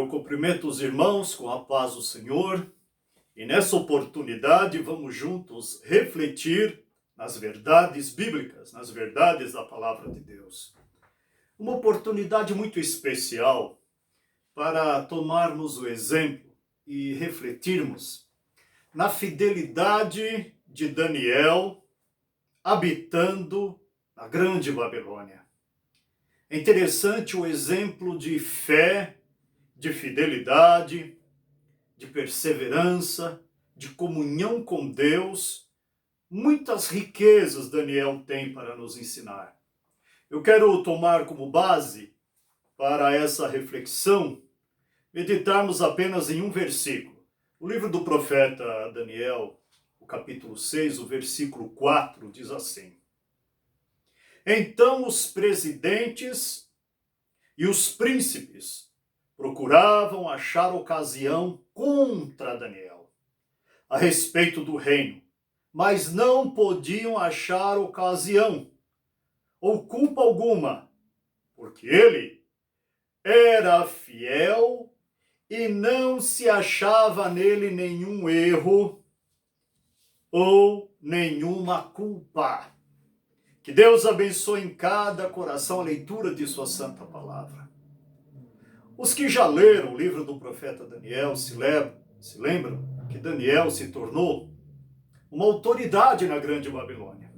Eu cumprimento os irmãos com a paz do Senhor e nessa oportunidade vamos juntos refletir nas verdades bíblicas, nas verdades da palavra de Deus. Uma oportunidade muito especial para tomarmos o exemplo e refletirmos na fidelidade de Daniel habitando na Grande Babilônia. É interessante o exemplo de fé, de fidelidade, de perseverança, de comunhão com Deus. Muitas riquezas Daniel tem para nos ensinar. Eu quero tomar como base para essa reflexão, meditarmos apenas em um versículo. O livro do profeta Daniel, o capítulo 6, o versículo 4, diz assim: Então os presidentes e os príncipes procuravam achar ocasião contra Daniel a respeito do reino, mas não podiam achar ocasião ou culpa alguma, porque ele era fiel e não se achava nele nenhum erro ou nenhuma culpa. Que Deus abençoe em cada coração a leitura de sua santa palavra. Os que já leram o livro do profeta Daniel se lembram que Daniel se tornou uma autoridade na Grande Babilônia.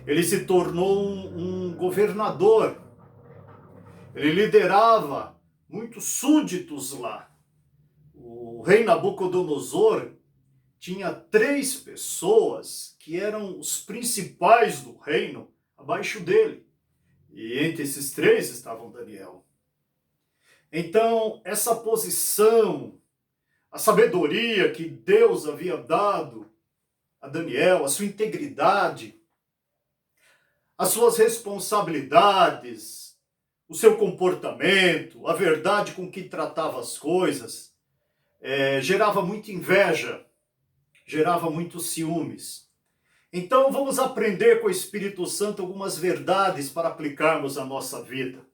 Ele se tornou um governador. Ele liderava muitos súditos lá. O rei Nabucodonosor tinha 3 pessoas que eram os principais do reino abaixo dele. E entre esses 3 estavam Daniel. Então, essa posição, a sabedoria que Deus havia dado a Daniel, a sua integridade, as suas responsabilidades, o seu comportamento, a verdade com que tratava as coisas, gerava muita inveja, gerava muitos ciúmes. Então, vamos aprender com o Espírito Santo algumas verdades para aplicarmos à nossa vida.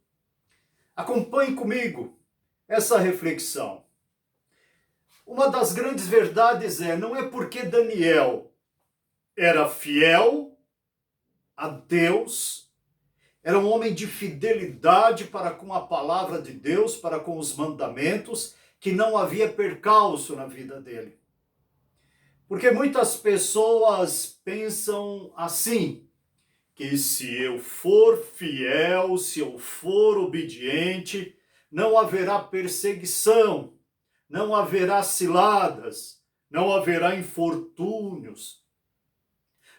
Acompanhe comigo essa reflexão. Uma das grandes verdades não é porque Daniel era fiel a Deus, era um homem de fidelidade para com a palavra de Deus, para com os mandamentos, que não havia percalço na vida dele. Porque muitas pessoas pensam assim, que se eu for fiel, se eu for obediente, não haverá perseguição, não haverá ciladas, não haverá infortúnios,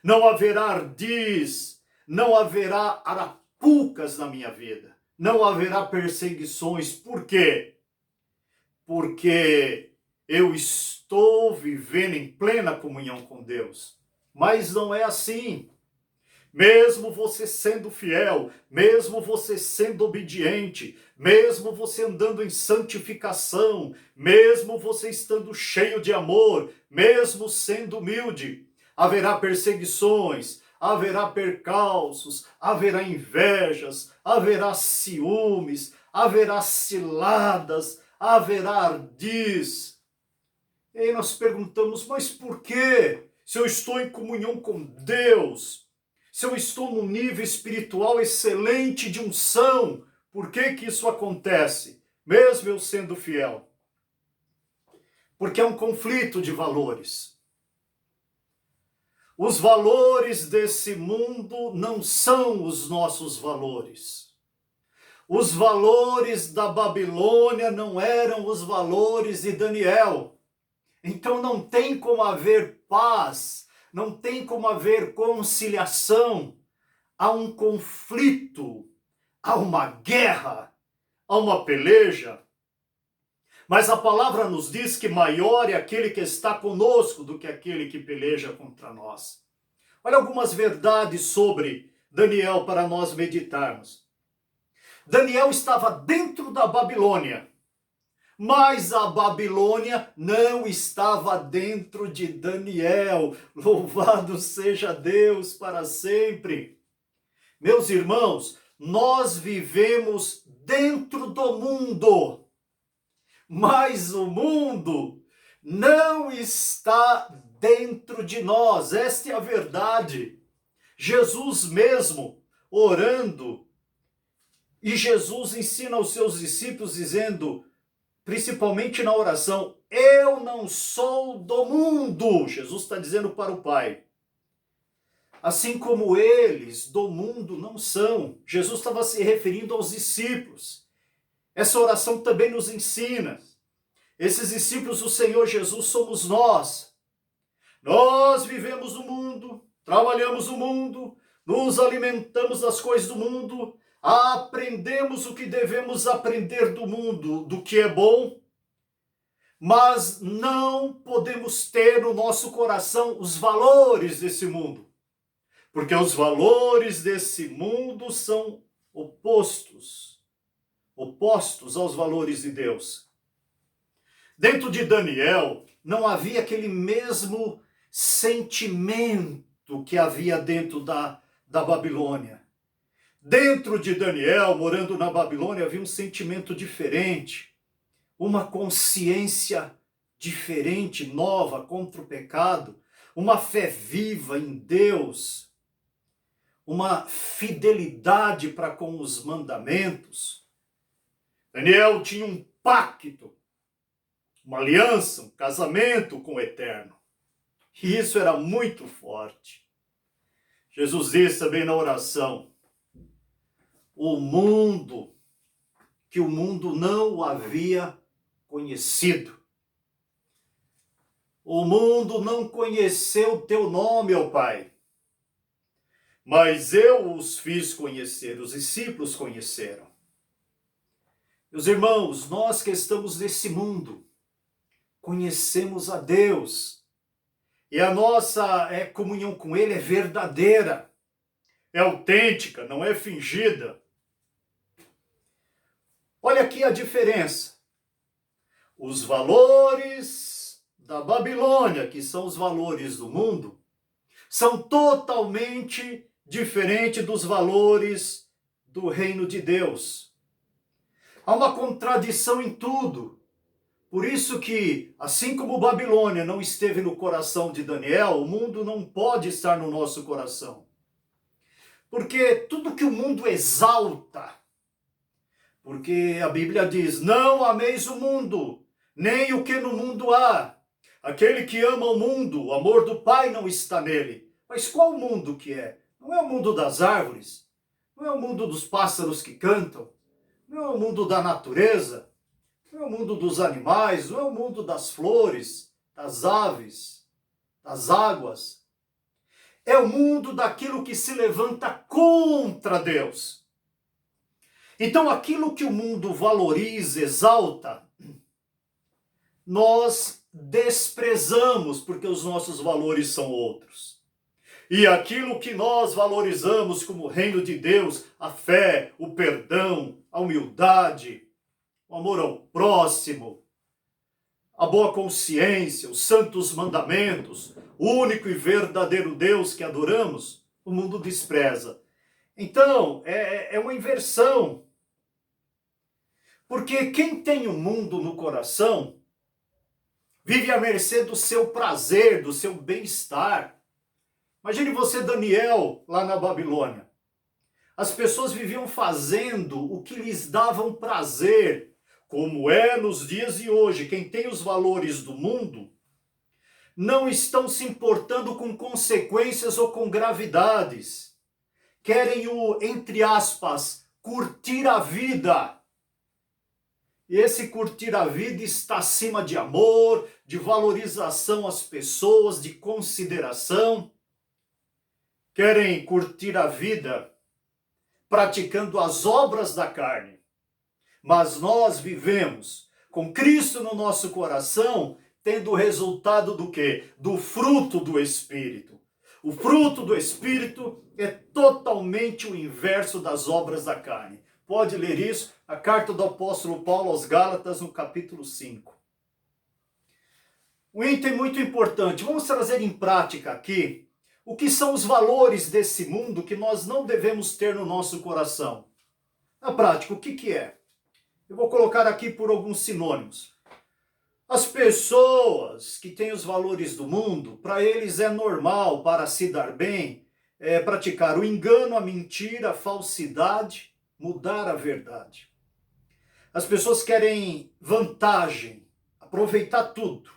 não haverá ardis, não haverá arapucas na minha vida, não haverá perseguições. Por quê? Porque eu estou vivendo em plena comunhão com Deus. Mas não é assim. Mesmo você sendo fiel, mesmo você sendo obediente, mesmo você andando em santificação, mesmo você estando cheio de amor, mesmo sendo humilde, haverá perseguições, haverá percalços, haverá invejas, haverá ciúmes, haverá ciladas, haverá ardis. E aí nós perguntamos, mas por quê? Se eu estou em comunhão com Deus, se eu estou num nível espiritual excelente de unção, por que isso acontece? Mesmo eu sendo fiel. Porque é um conflito de valores. Os valores desse mundo não são os nossos valores. Os valores da Babilônia não eram os valores de Daniel. Então não tem como haver paz, não tem como haver conciliação. Há um conflito, há uma guerra, há uma peleja. Mas a palavra nos diz que maior é aquele que está conosco do que aquele que peleja contra nós. Olha algumas verdades sobre Daniel para nós meditarmos. Daniel estava dentro da Babilônia, mas a Babilônia não estava dentro de Daniel. Louvado seja Deus para sempre. Meus irmãos, nós vivemos dentro do mundo, mas o mundo não está dentro de nós. Esta é a verdade. Jesus mesmo orando, e Jesus ensina aos seus discípulos dizendo, principalmente na oração, eu não sou do mundo. Jesus está dizendo para o Pai. Assim como eles do mundo não são. Jesus estava se referindo aos discípulos. Essa oração também nos ensina. Esses discípulos do Senhor Jesus somos nós. Nós vivemos no mundo, trabalhamos no mundo, nos alimentamos das coisas do mundo, aprendemos o que devemos aprender do mundo, do que é bom, mas não podemos ter no nosso coração os valores desse mundo, porque os valores desse mundo são opostos aos valores de Deus. Dentro de Daniel, não havia aquele mesmo sentimento que havia dentro da Babilônia. Dentro de Daniel, morando na Babilônia, havia um sentimento diferente, uma consciência diferente, nova, contra o pecado, uma fé viva em Deus, uma fidelidade para com os mandamentos. Daniel tinha um pacto, uma aliança, um casamento com o Eterno. E isso era muito forte. Jesus disse também na oração, que o mundo não o havia conhecido. O mundo não conheceu o teu nome, ó Pai, mas eu os fiz conhecer, os discípulos conheceram. Meus irmãos, nós que estamos nesse mundo, conhecemos a Deus, e a nossa comunhão com Ele é verdadeira, é autêntica, não é fingida. Olha aqui a diferença. Os valores da Babilônia, que são os valores do mundo, são totalmente diferentes dos valores do reino de Deus. Há uma contradição em tudo. Por isso que, assim como Babilônia não esteve no coração de Daniel, o mundo não pode estar no nosso coração. Porque tudo que o mundo exalta, porque a Bíblia diz, não ameis o mundo, nem o que no mundo há. Aquele que ama o mundo, o amor do Pai não está nele. Mas qual o mundo que é? Não é o mundo das árvores, não é o mundo dos pássaros que cantam, não é o mundo da natureza, não é o mundo dos animais, não é o mundo das flores, das aves, das águas. É o mundo daquilo que se levanta contra Deus. Então, aquilo que o mundo valoriza, exalta, nós desprezamos, porque os nossos valores são outros. E aquilo que nós valorizamos como reino de Deus, a fé, o perdão, a humildade, o amor ao próximo, a boa consciência, os santos mandamentos, o único e verdadeiro Deus que adoramos, o mundo despreza. Então, é uma inversão. Porque quem tem o mundo no coração, vive à mercê do seu prazer, do seu bem-estar. Imagine você, Daniel, lá na Babilônia. As pessoas viviam fazendo o que lhes davam prazer, como é nos dias de hoje. Quem tem os valores do mundo não estão se importando com consequências ou com gravidades. Querem entre aspas, curtir a vida. E esse curtir a vida está acima de amor, de valorização às pessoas, de consideração. Querem curtir a vida praticando as obras da carne. Mas nós vivemos com Cristo no nosso coração, tendo o resultado do quê? Do fruto do Espírito. O fruto do Espírito é totalmente o inverso das obras da carne. Pode ler isso, a carta do apóstolo Paulo aos Gálatas, no capítulo 5. Um item muito importante. Vamos trazer em prática aqui o que são os valores desse mundo que nós não devemos ter no nosso coração. Na prática, o que é? Eu vou colocar aqui por alguns sinônimos. As pessoas que têm os valores do mundo, para eles é normal, para se dar bem, praticar o engano, a mentira, a falsidade, mudar a verdade. As pessoas querem vantagem, aproveitar tudo.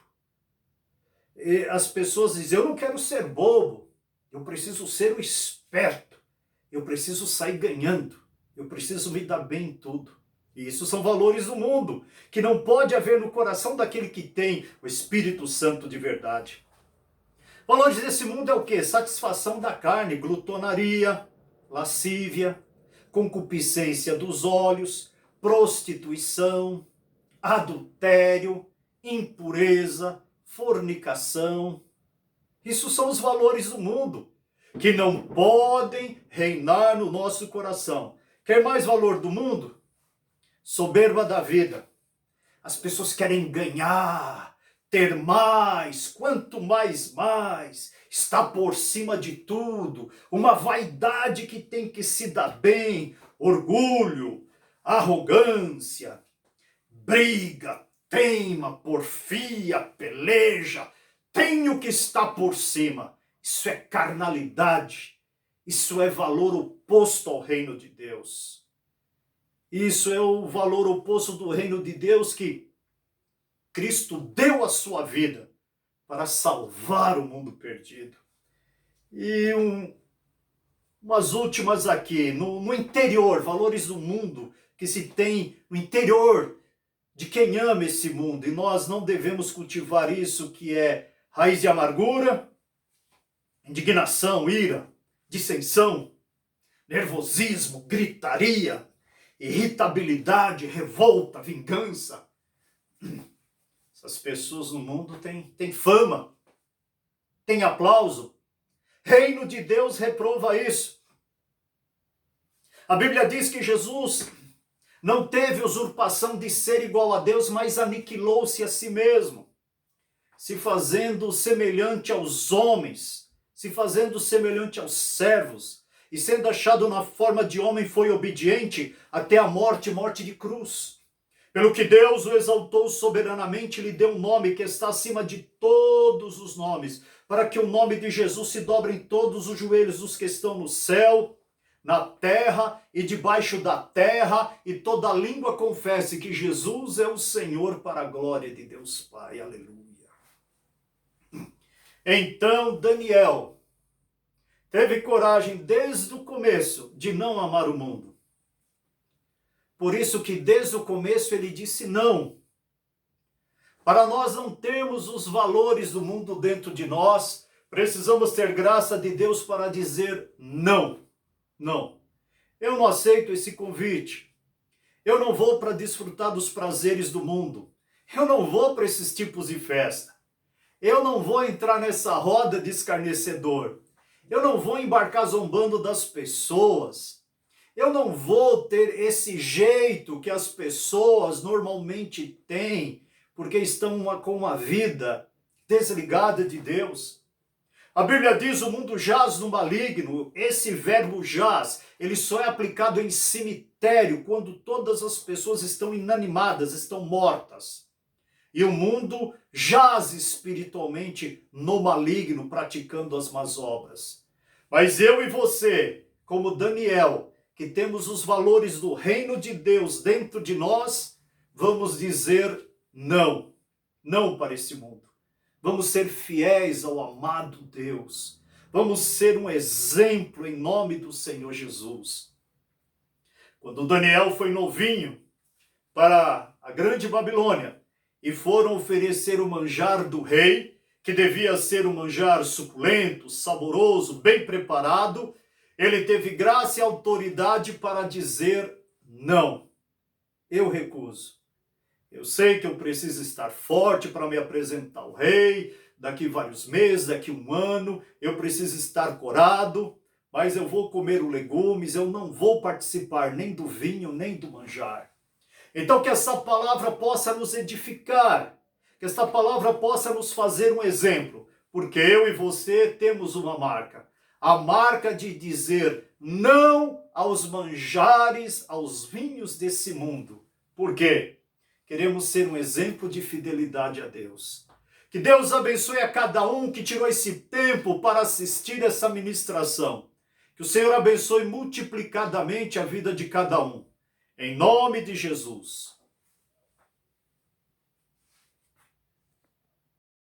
E as pessoas dizem, eu não quero ser bobo, eu preciso ser o esperto, eu preciso sair ganhando, eu preciso me dar bem em tudo. E isso são valores do mundo, que não pode haver no coração daquele que tem o Espírito Santo de verdade. Valores desse mundo é o quê? Satisfação da carne, glutonaria, lascívia, concupiscência dos olhos, prostituição, adultério, impureza, fornicação. Isso são os valores do mundo, que não podem reinar no nosso coração. Quer mais valor do mundo? Soberba da vida. As pessoas querem ganhar, ter mais, quanto mais, está por cima de tudo, uma vaidade que tem que se dar bem, orgulho, arrogância, briga, teima, porfia, peleja, tem o que está por cima. Isso é carnalidade, isso é valor oposto ao reino de Deus. Isso é o valor oposto do reino de Deus, que Cristo deu a sua vida para salvar o mundo perdido. E umas últimas aqui, no interior, valores do mundo que se tem no interior de quem ama esse mundo. E nós não devemos cultivar isso, que é raiz de amargura, indignação, ira, dissensão, nervosismo, gritaria, irritabilidade, revolta, vingança. Essas pessoas no mundo têm fama, têm aplauso. Reino de Deus reprova isso. A Bíblia diz que Jesus não teve usurpação de ser igual a Deus, mas aniquilou-se a si mesmo, se fazendo semelhante aos homens, se fazendo semelhante aos servos, e sendo achado na forma de homem, foi obediente até a morte, morte de cruz. Pelo que Deus o exaltou soberanamente, lhe deu um nome que está acima de todos os nomes, para que o nome de Jesus se dobre em todos os joelhos dos que estão no céu, na terra e debaixo da terra, e toda língua confesse que Jesus é o Senhor, para a glória de Deus Pai. Aleluia. Então Daniel teve coragem desde o começo de não amar o mundo. Por isso que desde o começo ele disse não. Para nós não termos os valores do mundo dentro de nós, precisamos ter graça de Deus para dizer não. Não. Eu não aceito esse convite. Eu não vou para desfrutar dos prazeres do mundo. Eu não vou para esses tipos de festa. Eu não vou entrar nessa roda de escarnecedor. Eu não vou embarcar zombando das pessoas. Eu não vou ter esse jeito que as pessoas normalmente têm, porque estão com uma vida desligada de Deus. A Bíblia diz, o mundo jaz no maligno. Esse verbo jaz, ele só é aplicado em cemitério, quando todas as pessoas estão inanimadas, estão mortas. E o mundo jaz espiritualmente no maligno, praticando as más obras. Mas eu e você, como Daniel, que temos os valores do reino de Deus dentro de nós, vamos dizer não. Não para esse mundo. Vamos ser fiéis ao amado Deus. Vamos ser um exemplo em nome do Senhor Jesus. Quando Daniel foi novinho para a grande Babilônia, e foram oferecer o manjar do rei, que devia ser um manjar suculento, saboroso, bem preparado, ele teve graça e autoridade para dizer não. Eu recuso. Eu sei que eu preciso estar forte para me apresentar ao rei, daqui vários meses, daqui um ano, eu preciso estar corado, mas eu vou comer os legumes, eu não vou participar nem do vinho, nem do manjar. Então que essa palavra possa nos edificar, que essa palavra possa nos fazer um exemplo, porque eu e você temos uma marca, a marca de dizer não aos manjares, aos vinhos desse mundo. Por quê? queremos ser um exemplo de fidelidade a Deus. Que Deus abençoe a cada um que tirou esse tempo para assistir essa ministração. Que o Senhor abençoe multiplicadamente a vida de cada um. Em nome de Jesus.